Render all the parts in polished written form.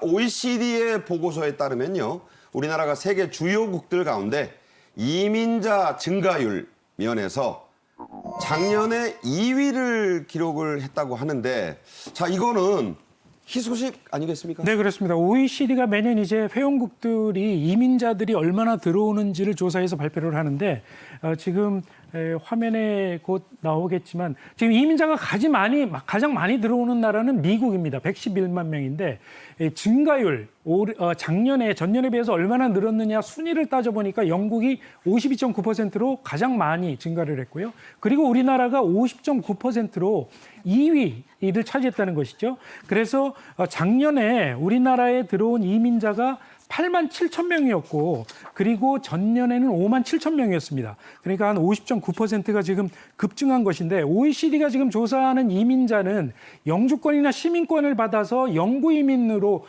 OECD의 보고서에 따르면요, 우리나라가 세계 주요국들 가운데 이민자 증가율 면에서 작년에 2위를 기록을 했다고 하는데, 자, 이거는 희소식 아니겠습니까? 네, 그렇습니다. OECD가 매년 이제 회원국들이 이민자들이 얼마나 들어오는지를 조사해서 발표를 하는데 지금 화면에 곧 나오겠지만 지금 이민자가 가장 많이 들어오는 나라는 미국입니다. 111만 명인데 증가율 전년에 비해서 얼마나 늘었느냐 순위를 따져보니까 영국이 52.9%로 가장 많이 증가를 했고요. 그리고 우리나라가 50.9%로 2위를 차지했다는 것이죠. 그래서 작년에 우리나라에 들어온 이민자가 8만 7천 명이었고 그리고 전년에는 5만 7천 명이었습니다. 그러니까 한 50.9%가 지금 급증한 것인데 OECD가 지금 조사하는 이민자는 영주권이나 시민권을 받아서 영구 이민으로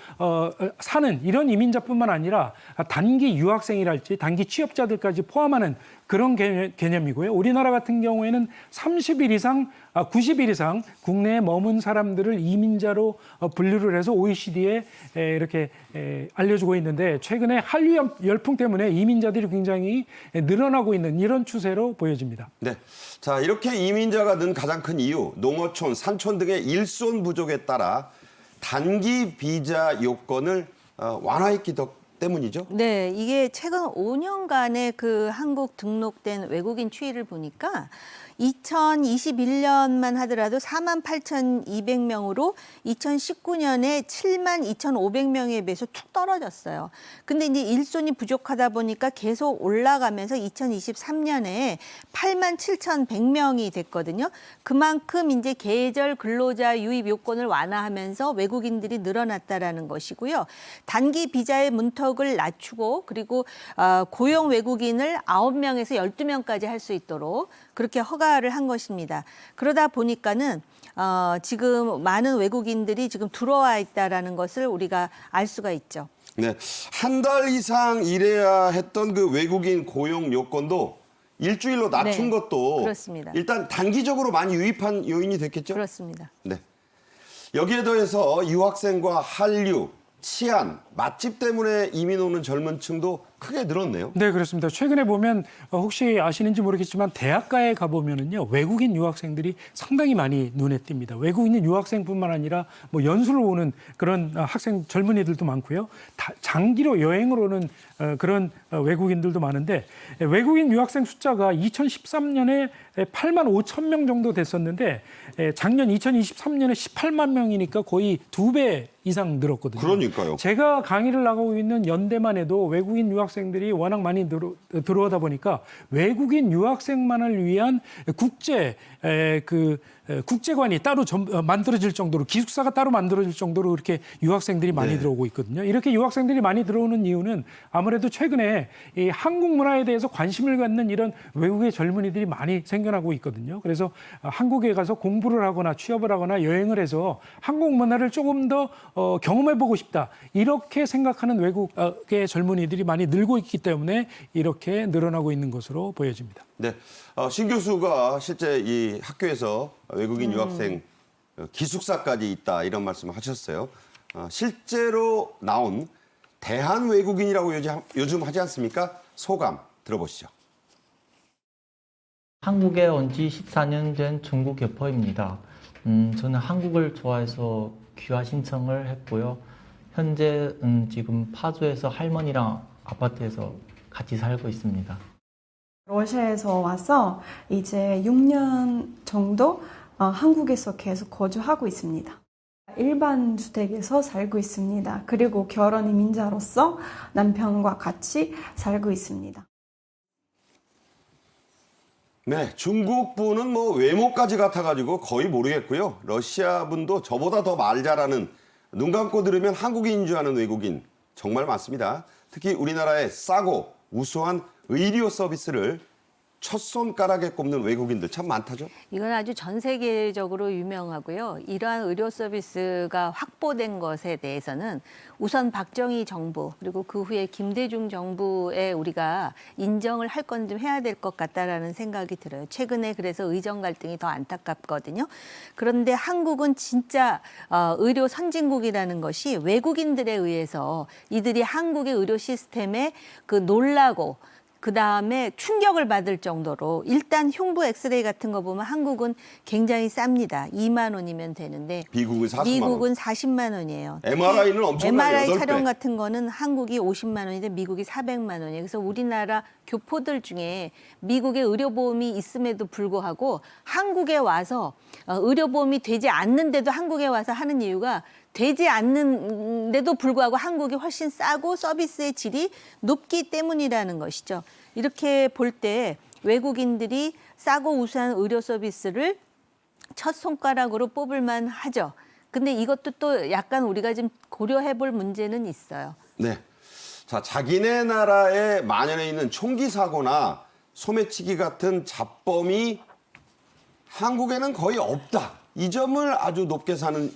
사는 이런 이민자뿐만 아니라 단기 유학생이랄지 단기 취업자들까지 포함하는 그런 개념이고요. 우리나라 같은 경우에는 90일 이상 국내에 머문 사람들을 이민자로 분류를 해서 OECD에 이렇게 알려주고 있는데 최근에 한류 열풍 때문에 이민자들이 굉장히 늘어나고 있는 이런 추세로 보여집니다. 네. 자, 이렇게 이민자가 는 가장 큰 이유, 농어촌, 산촌 등의 일손 부족에 따라 단기 비자 요건을 완화했기 때문이죠? 네, 이게 최근 5년간의 그 한국 등록된 외국인 추이를 보니까 2021년만 하더라도 4만 8,200명으로 2019년에 7만 2,500명에 비해서 툭 떨어졌어요. 근데 이제 일손이 부족하다 보니까 계속 올라가면서 2023년에 8만 7,100명이 됐거든요. 그만큼 이제 계절 근로자 유입 요건을 완화하면서 외국인들이 늘어났다라는 것이고요. 단기 비자의 문턱을 낮추고 그리고 고용 외국인을 9명에서 12명까지 할 수 있도록 그렇게 허가를 한 것입니다. 그러다 보니까는 지금 많은 외국인들이 지금 들어와 있다라는 것을 우리가 알 수가 있죠. 네, 한 달 이상 일해야 했던 그 외국인 고용 요건도 일주일로 낮춘 네, 것도 그렇습니다. 일단 단기적으로 많이 유입한 요인이 됐겠죠? 그렇습니다. 네. 여기에 더해서 유학생과 한류, 치안, 맛집 때문에 이민 오는 젊은 층도 크게 늘었네요. 네, 그렇습니다. 최근에 보면 혹시 아시는지 모르겠지만 대학가에 가보면은요 외국인 유학생들이 상당히 많이 눈에 띕니다. 외국인 유학생뿐만 아니라 뭐 연수를 오는 그런 학생 젊은이들도 많고요. 장기로 여행을 오는 그런 외국인들도 많은데 외국인 유학생 숫자가 2013년에 8만 5천 명 정도 됐었는데 작년 2023년에 18만 명이니까 거의 2배 이상 늘었거든요. 그러니까요. 제가 강의를 나가고 있는 연대만 해도 외국인 유학생들이 워낙 많이 들어오다 보니까 외국인 유학생만을 위한 국제관이 따로 만들어질 정도로 기숙사가 따로 만들어질 정도로 이렇게 유학생들이 많이 들어오고 있거든요. 이렇게 유학생들이 많이 들어오는 이유는 아무래도 최근에 이 한국 문화에 대해서 관심을 갖는 이런 외국의 젊은이들이 많이 생겨나고 있거든요. 그래서 한국에 가서 공부를 하거나 취업을 하거나 여행을 해서 한국 문화를 조금 더 경험해보고 싶다. 이렇게 생각하는 외국의 젊은이들이 많이 늘고 있기 때문에 이렇게 늘어나고 있는 것으로 보여집니다. 네, 신 교수가 실제 이 학교에서 외국인 유학생 기숙사까지 있다 이런 말씀을 하셨어요. 실제로 나온 대한 외국인이라고 요즘 하지 않습니까? 소감 들어보시죠. 한국에 온 지 14년 된 중국 여포입니다. 저는 한국을 좋아해서 귀화 신청을 했고요. 현재 지금 파주에서 할머니랑 아파트에서 같이 살고 있습니다. 러시아에서 와서 이제 6년 정도 한국에서 계속 거주하고 있습니다. 일반 주택에서 살고 있습니다. 그리고 결혼 이민자로서 남편과 같이 살고 있습니다. 네, 중국 분은 뭐 외모까지 같아가지고 거의 모르겠고요. 러시아 분도 저보다 더 말 잘하는, 눈 감고 들으면 한국인인 줄 아는 외국인 정말 많습니다. 특히 우리나라의 싸고 우수한 의료 서비스를 첫 손가락에 꼽는 외국인들 참 많다죠. 이건 아주 전 세계적으로 유명하고요. 이러한 의료 서비스가 확보된 것에 대해서는 우선 박정희 정부 그리고 그 후에 김대중 정부에 우리가 인정을 할 건 좀 해야 될 것 같다라는 생각이 들어요. 최근에 그래서 의정 갈등이 더 안타깝거든요. 그런데 한국은 진짜 의료 선진국이라는 것이 외국인들에 의해서 이들이 한국의 의료 시스템에 그 놀라고 그다음에 충격을 받을 정도로 일단 흉부 엑스레이 같은 거 보면 한국은 굉장히 쌉니다. 2만 원이면 되는데 미국은 40만 원. 미국은 40만 원이에요. MRI는 엄청나게 MRI 8배. 촬영 같은 거는 한국이 50만 원인데 미국이 400만 원이에요. 그래서 우리나라 교포들 중에 미국의 의료보험이 있음에도 불구하고 한국에 와서 의료보험이 되지 않는데도 한국에 와서 하는 이유가 되지 않는데도 불구하고 한국이 훨씬 싸고 서비스의 질이 높기 때문이라는 것이죠. 이렇게 볼 때 외국인들이 싸고 우수한 의료 서비스를 첫 손가락으로 뽑을 만하죠. 근데 이것도 또 약간 우리가 좀 고려해 볼 문제는 있어요. 네. 자, 자기네 나라에 만연해 있는 총기 사고나 소매치기 같은 잡범이 한국에는 거의 없다. 이 점을 아주 높게 사는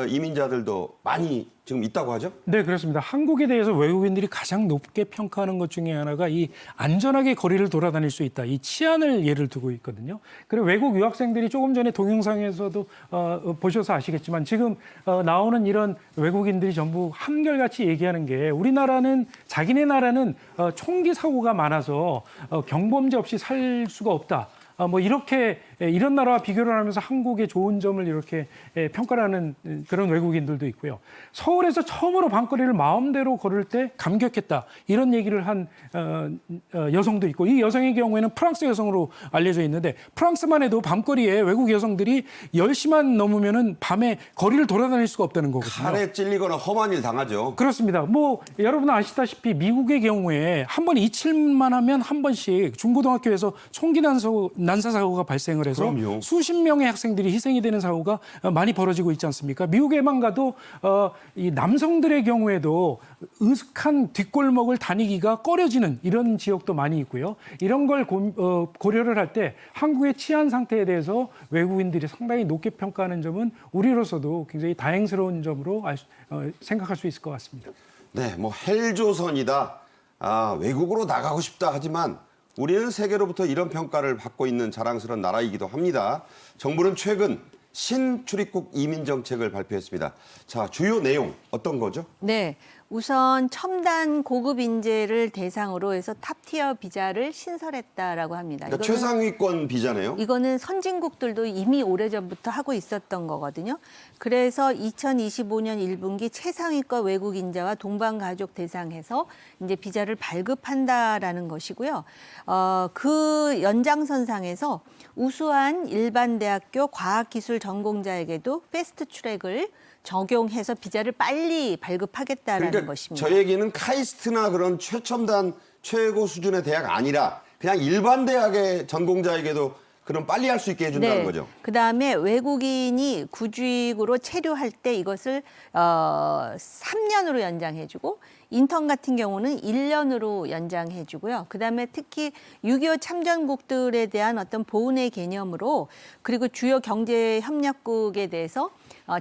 이민자들도 많이 지금 있다고 하죠? 네, 그렇습니다. 한국에 대해서 외국인들이 가장 높게 평가하는 것 중에 하나가 이 안전하게 거리를 돌아다닐 수 있다. 이 치안을 예를 두고 있거든요. 그리고 외국 유학생들이 조금 전에 동영상에서도 보셔서 아시겠지만 지금 나오는 이런 외국인들이 전부 한결같이 얘기하는 게 우리나라는 자기네 나라는 총기 사고가 많아서 경범죄 없이 살 수가 없다. 뭐 이렇게 이런 나라와 비교를 하면서 한국의 좋은 점을 이렇게 평가를 하는 그런 외국인들도 있고요. 서울에서 처음으로 밤거리를 마음대로 걸을 때 감격했다. 이런 얘기를 한 여성도 있고 이 여성의 경우에는 프랑스 여성으로 알려져 있는데 프랑스만 해도 밤거리에 외국 여성들이 10시만 넘으면은 밤에 거리를 돌아다닐 수가 없다는 거거든요. 칼에 찔리거나 험한 일 당하죠. 그렇습니다. 뭐 여러분 아시다시피 미국의 경우에 한 번 이칠만 하면 한 번씩 중고등학교에서 총기 난사 사고가 발생을 해서 그럼요. 수십 명의 학생들이 희생이 되는 사고가 많이 벌어지고 있지 않습니까? 미국에만 가도 이 남성들의 경우에도 으슥한 뒷골목을 다니기가 꺼려지는 이런 지역도 많이 있고요. 이런 걸 고려를 할 때 한국의 치안 상태에 대해서 외국인들이 상당히 높게 평가하는 점은 우리로서도 굉장히 다행스러운 점으로 생각할 수 있을 것 같습니다. 네, 뭐 헬조선이다. 외국으로 나가고 싶다 하지만 우리는 세계로부터 이런 평가를 받고 있는 자랑스러운 나라이기도 합니다. 정부는 최근 신출입국 이민 정책을 발표했습니다. 자, 주요 내용 어떤 거죠? 네. 우선 첨단 고급 인재를 대상으로 해서 탑티어 비자를 신설했다라고 합니다. 그러니까 최상위권 비자네요. 이거는 선진국들도 이미 오래전부터 하고 있었던 거거든요. 그래서 2025년 1분기 최상위권 외국 인자와 동반 가족 대상해서 이제 비자를 발급한다라는 것이고요. 그 연장선상에서 우수한 일반 대학교 과학기술 전공자에게도 패스트 트랙을 적용해서 비자를 빨리 발급하겠다라는 그러니까 것입니다. 저 얘기는 카이스트나 그런 최첨단 최고 수준의 대학 아니라 그냥 일반 대학의 전공자에게도 그럼 빨리 할 수 있게 해준다는 거죠. 그다음에 외국인이 구직으로 체류할 때 이것을 3년으로 연장해주고 인턴 같은 경우는 1년으로 연장해주고요. 그다음에 특히 6.25 참전국들에 대한 어떤 보훈의 개념으로 그리고 주요 경제협력국에 대해서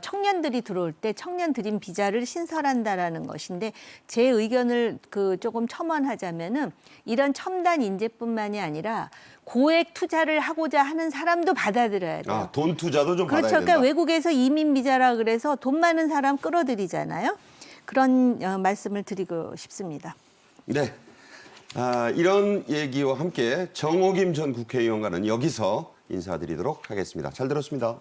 청년들이 들어올 때 청년 드림 비자를 신설한다라는 것인데 제 의견을 조금 첨언하자면은 이런 첨단 인재뿐만이 아니라 고액 투자를 하고자 하는 사람도 받아들여야 돼요. 돈 투자도 좀 그렇죠. 받아야 된다. 그러니까 외국에서 이민 비자라 그래서 돈 많은 사람 끌어들이잖아요. 그런 말씀을 드리고 싶습니다. 네. 이런 얘기와 함께 정호김 전 국회의원과는 여기서 인사드리도록 하겠습니다. 잘 들었습니다.